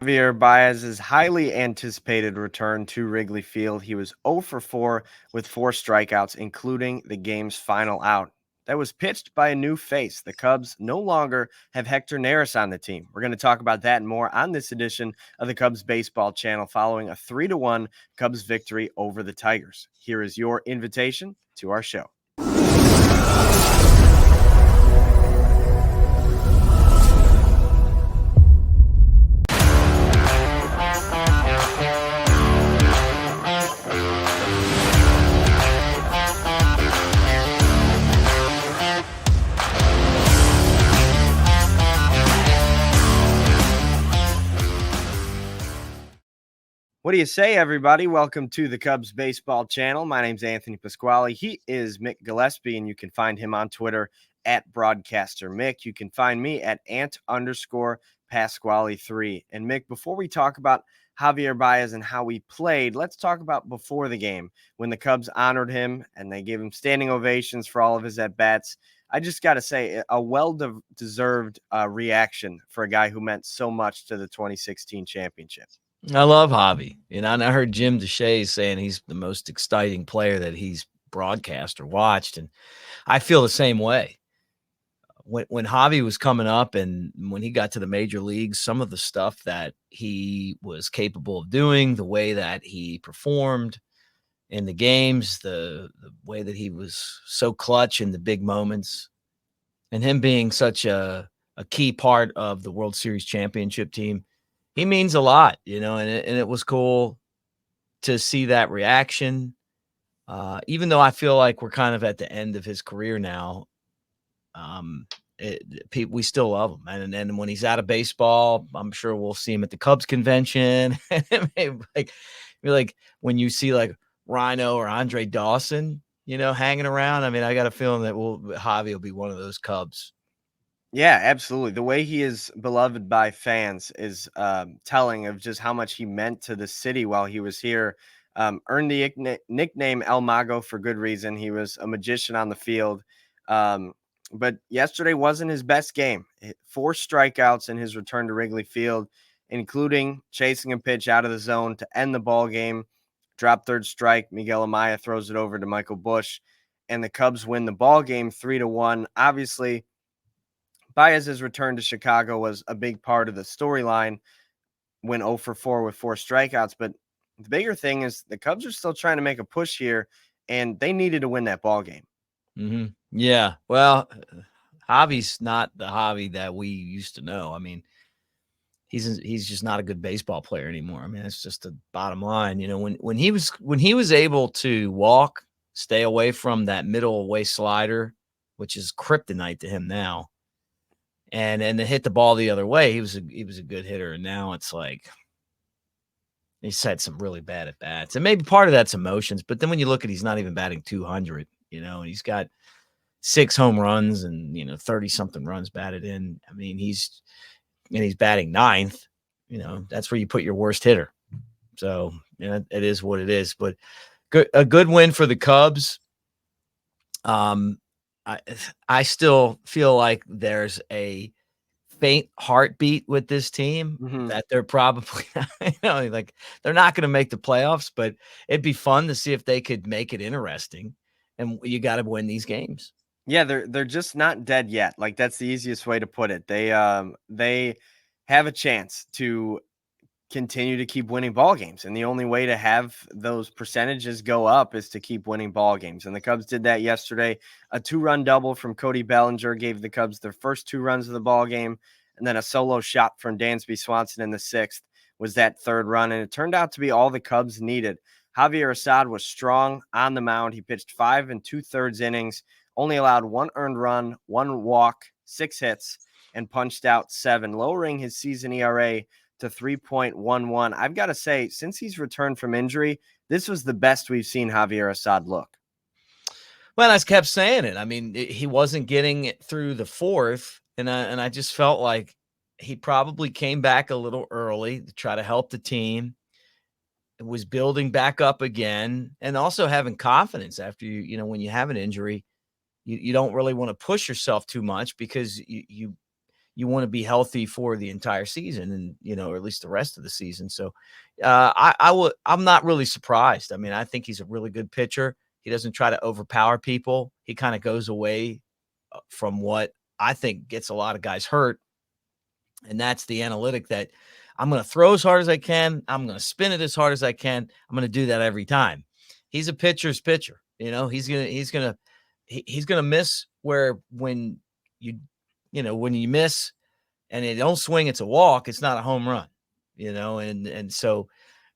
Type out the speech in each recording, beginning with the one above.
Javier Baez's highly anticipated return to Wrigley Field. He was 0 for 4 with 4 strikeouts, including the game's final out. That was pitched by a new face. The Cubs no longer have Hector Neris on the team. We're going to talk about that and more on this edition of the Cubs Baseball Channel following a 3-1 Cubs victory over the Tigers. Here is your invitation to our show. What do you say, everybody? Welcome to the Cubs Baseball Channel. My name's Anthony Pasquale. He is Mick Gillespie, and you can find him on Twitter at Broadcaster Mick. You can find me at ant_Pasquale3. And Mick, before we talk about Javier Baez and how he played, let's talk about before the game when the Cubs honored him and they gave him standing ovations for all of his at-bats. I just got to say, a well-deserved reaction for a guy who meant so much to the 2016 championship. I love Javi. And I heard Jim Deshaies saying he's the most exciting player that he's broadcast or watched. And I feel the same way. When Javi was coming up and when he got to the major leagues, some of the stuff that he was capable of doing, the way that he performed in the games, the way that he was so clutch in the big moments, and him being such a key part of the World Series championship team, he means a lot, and it was cool to see that reaction. Even though I feel like we're kind of at the end of his career now, we still love him. And when he's out of baseball, I'm sure we'll see him at the Cubs convention. like when you see like Rhino or Andre Dawson, hanging around. I mean, I got a feeling that Javi will be one of those Cubs. Yeah, absolutely. The way he is beloved by fans is telling of just how much he meant to the city while he was here. Earned the nickname El Mago for good reason. He was a magician on the field. But yesterday wasn't his best game. 4 strikeouts in his return to Wrigley Field, including chasing a pitch out of the zone to end the ball game. Drop third strike. Miguel Amaya throws it over to Michael Busch, and the Cubs win the ball game 3-1. Obviously, Baez's return to Chicago was a big part of the storyline, went 0 for 4 with 4 strikeouts. But the bigger thing is the Cubs are still trying to make a push here, and they needed to win that ball game. Mm-hmm. Yeah, well, Javi's not the Javi that we used to know. I mean, he's just not a good baseball player anymore. I mean, it's just the bottom line. When he was able to walk, stay away from that middle away slider, which is kryptonite to him now, and to hit the ball the other way, he was a good hitter. And now it's like he's had some really bad at bats, and maybe part of that's emotions. But then when you look at, he's not even batting 200. And he's got 6 home runs and 30 something runs batted in. I mean, he's batting 9th. That's where you put your worst hitter. So it is what it is. But a good win for the Cubs. I still feel like there's a faint heartbeat with this team that they're probably, like they're not going to make the playoffs, but it'd be fun to see if they could make it interesting. And you got to win these games. Yeah, they're just not dead yet. Like that's the easiest way to put it. They have a chance to continue to keep winning ball games, and the only way to have those percentages go up is to keep winning ball games. And the Cubs did that yesterday. A 2-run double from Cody Bellinger gave the Cubs their first 2 runs of the ball game, and then a solo shot from Dansby Swanson in the 6th was that 3rd run, and it turned out to be all the Cubs needed. Javier Assad was strong on the mound. He pitched 5 2/3 innings, only allowed 1 earned run, 1 walk, 6 hits, and punched out 7, lowering his season ERA to 3.11. I've got to say, since he's returned from injury, this was the best we've seen Javier Assad look. Well, I kept saying it. I mean, he wasn't getting it through the 4th, and I just felt like he probably came back a little early to try to help the team. It was building back up again, and also having confidence after when you have an injury, you don't really want to push yourself too much because you you want to be healthy for the entire season, and or at least the rest of the season. So I'm not really surprised. I mean, I think he's a really good pitcher. He doesn't try to overpower people. He kind of goes away from what I think gets a lot of guys hurt. And that's the analytic that I'm going to throw as hard as I can. I'm going to spin it as hard as I can. I'm going to do that every time. He's a pitcher's pitcher. He's going to miss when you miss and they don't swing, it's a walk. It's not a home run, and so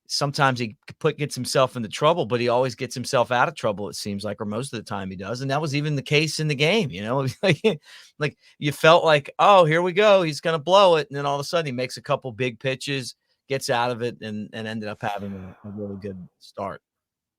sometimes he gets himself into trouble, but he always gets himself out of trouble, it seems like, or most of the time he does. And that was even the case in the game, like you felt like, oh, here we go, he's going to blow it. And then all of a sudden he makes a couple big pitches, gets out of it, and ended up having a really good start.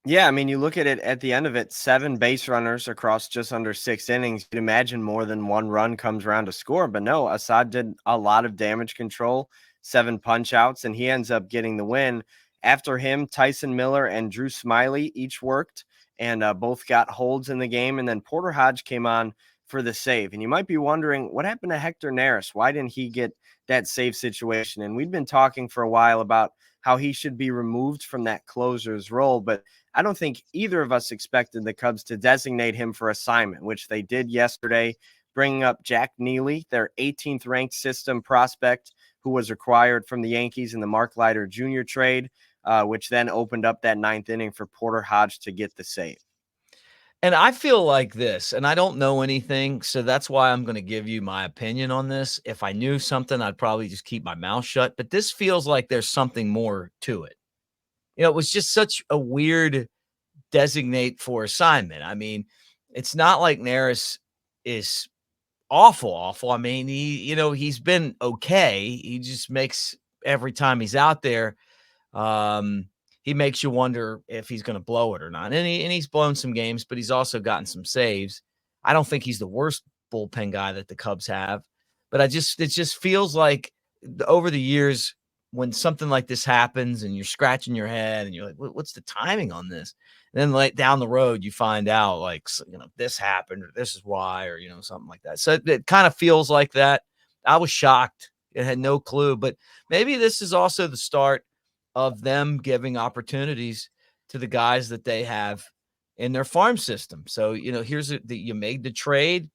Yeah, I mean, you look at it at the end of it, 7 base runners across just under 6 innings. You'd imagine more than one run comes around to score, but no, Assad did a lot of damage control, 7 punch outs, and he ends up getting the win. After him, Tyson Miller and Drew Smiley each worked, and both got holds in the game. And then Porter Hodge came on for the save. And you might be wondering, what happened to Hector Neris? Why didn't he get that save situation? And we've been talking for a while about how he should be removed from that closer's role, but I don't think either of us expected the Cubs to designate him for assignment, which they did yesterday, bringing up Jack Neely, their 18th ranked system prospect, who was acquired from the Yankees in the Mark Leiter Jr. trade, which then opened up that 9th inning for Porter Hodge to get the save. And I feel like this, and I don't know anything, so that's why I'm going to give you my opinion on this. If I knew something, I'd probably just keep my mouth shut, but this feels like there's something more to it. It was just such a weird designate for assignment. I mean, it's not like Neris is awful. I mean, he's been okay. He just makes every time he's out there, he makes you wonder if he's going to blow it or not. And he's blown some games, but he's also gotten some saves. I don't think he's the worst bullpen guy that the Cubs have, but it just feels like over the years when something like this happens and you're scratching your head and you're like, what's the timing on this? And then like down the road, you find out like, this happened or this is why, or, something like that. So it kind of feels like that. I was shocked. I had no clue, but maybe this is also the start of them giving opportunities to the guys that they have in their farm system. So, you made the trade,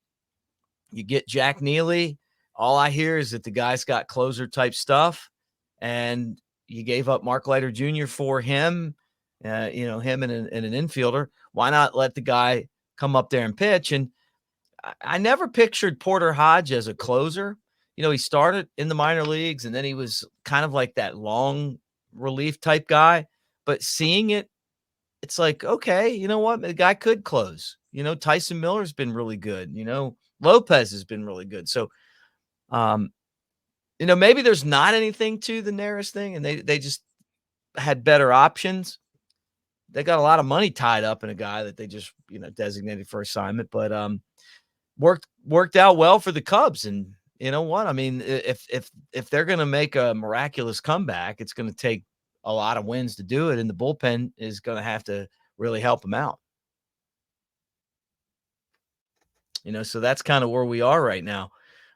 you get Jack Neely. All I hear is that the guy's got closer type stuff, and you gave up Mark Leiter Jr. for him, him and an infielder. Why not let the guy come up there and pitch? And I never pictured Porter Hodge as a closer. He started in the minor leagues, and then he was kind of like that long relief type guy. But seeing it, it's like, okay, you know what? The guy could close. Tyson Miller's been really good. Lopez has been really good. So, maybe there's not anything to the Neris thing, and they just had better options. They got a lot of money tied up in a guy that they just, designated for assignment, but worked out well for the Cubs. And you know what? I mean, if they're going to make a miraculous comeback, it's going to take a lot of wins to do it, and the bullpen is going to have to really help them out. So that's kind of where we are right now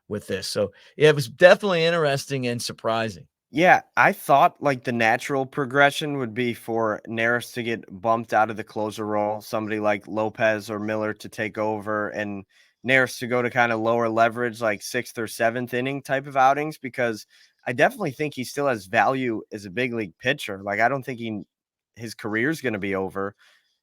with this. So yeah, it was definitely interesting and surprising. Yeah, I thought like the natural progression would be for Neris to get bumped out of the closer role, somebody like Lopez or Miller to take over, and Neris to go to kind of lower leverage, like 6th or 7th inning type of outings, because I definitely think he still has value as a big league pitcher. Like, I don't think his career is going to be over.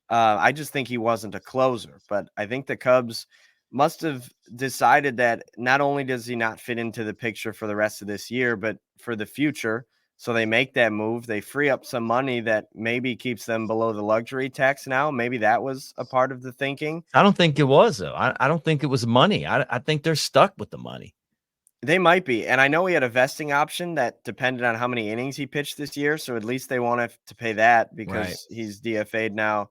I just think he wasn't a closer, but I think the Cubs must have decided that not only does he not fit into the picture for the rest of this year, but for the future. So they make that move. They free up some money that maybe keeps them below the luxury tax now. Maybe that was a part of the thinking. I don't think it was, though. I don't think it was money. I think they're stuck with the money. They might be. And I know he had a vesting option that depended on how many innings he pitched this year. So at least they won't have to pay that because he's DFA'd now.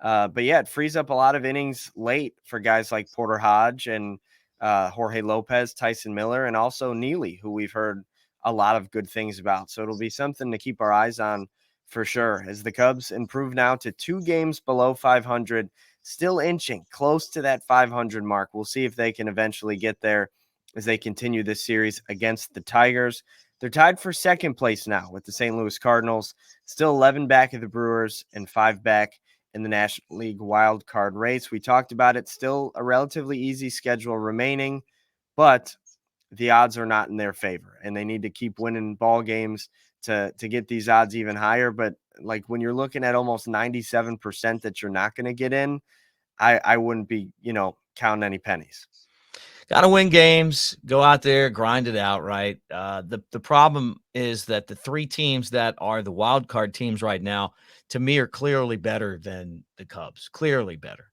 But yeah, it frees up a lot of innings late for guys like Porter Hodge and Jorge Lopez, Tyson Miller, and also Neely, who we've heard a lot of good things about. So it'll be something to keep our eyes on for sure, as the Cubs improve now to 2 games below 500, still inching close to that 500 mark. We'll see if they can eventually get there as they continue this series against the Tigers. They're tied for second place now with the St. Louis Cardinals, still 11 back of the Brewers and 5 back in the National League wild card race. We talked about it, still a relatively easy schedule remaining, but the odds are not in their favor, and they need to keep winning ball games to get these odds even higher. But like when you're looking at almost 97% that you're not going to get in, I wouldn't be, counting any pennies. Got to win games, go out there, grind it out, right? The problem is that the 3 teams that are the wild card teams right now, to me, are clearly better than the Cubs, clearly better.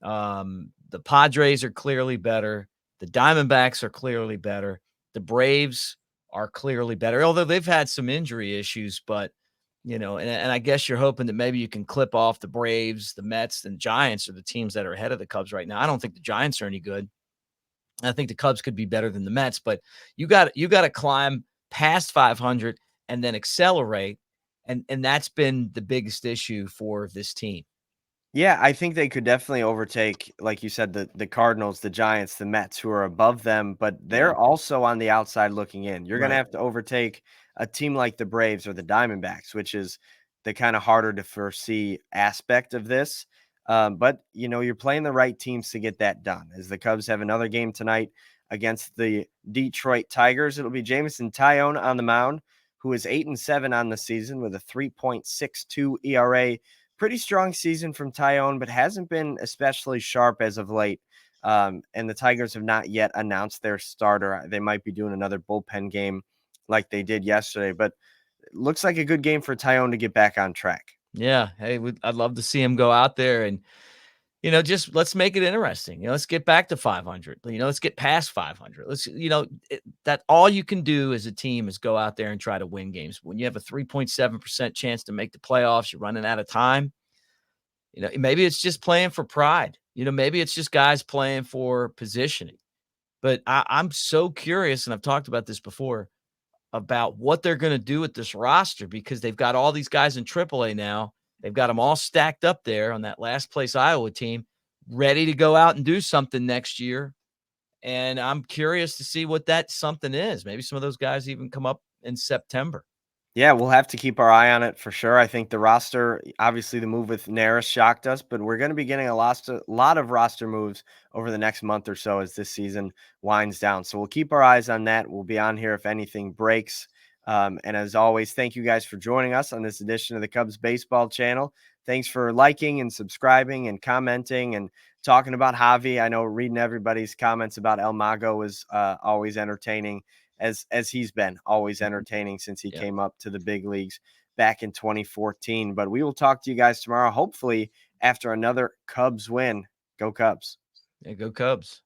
The Padres are clearly better. The Diamondbacks are clearly better. The Braves are clearly better, although they've had some injury issues, but and I guess you're hoping that maybe you can clip off the Braves, the Mets, and Giants are the teams that are ahead of the Cubs right now. I don't think the Giants are any good. I think the Cubs could be better than the Mets, but you got to climb past 500 and then accelerate, and that's been the biggest issue for this team. Yeah, I think they could definitely overtake, like you said, the Cardinals, the Giants, the Mets, who are above them, but they're also on the outside looking in. You're going to have to overtake a team like the Braves or the Diamondbacks, which is the kind of harder to foresee aspect of this. But, you're playing the right teams to get that done. As the Cubs have another game tonight against the Detroit Tigers, it'll be Jameson Taillon on the mound, who is 8-7 on the season with a 3.62 ERA. Pretty strong season from Taillon, but hasn't been especially sharp as of late. And the Tigers have not yet announced their starter. They might be doing another bullpen game like they did yesterday, but it looks like a good game for Taillon to get back on track. Yeah. Hey, I'd love to see him go out there and, just let's make it interesting. Let's get back to 500. Let's get past 500. Let's, that all you can do as a team is go out there and try to win games. When you have a 3.7% chance to make the playoffs, you're running out of time. Maybe it's just playing for pride. Maybe it's just guys playing for positioning. But I'm so curious, and I've talked about this before, about what they're going to do with this roster, because they've got all these guys in AAA now. They've got them all stacked up there on that last place Iowa team, ready to go out and do something next year. And I'm curious to see what that something is. Maybe some of those guys even come up in September. Yeah, we'll have to keep our eye on it for sure. I think the roster, obviously the move with Neris shocked us, but we're going to be getting a lot of roster moves over the next month or so as this season winds down. So we'll keep our eyes on that. We'll be on here if anything breaks. And as always, thank you guys for joining us on this edition of the Cubs Baseball Channel. Thanks for liking and subscribing and commenting and talking about Javi. I know reading everybody's comments about El Mago was always entertaining. As he's been always entertaining since he came up to the big leagues back in 2014. But we will talk to you guys tomorrow, hopefully after another Cubs win. Go Cubs. Yeah, go Cubs.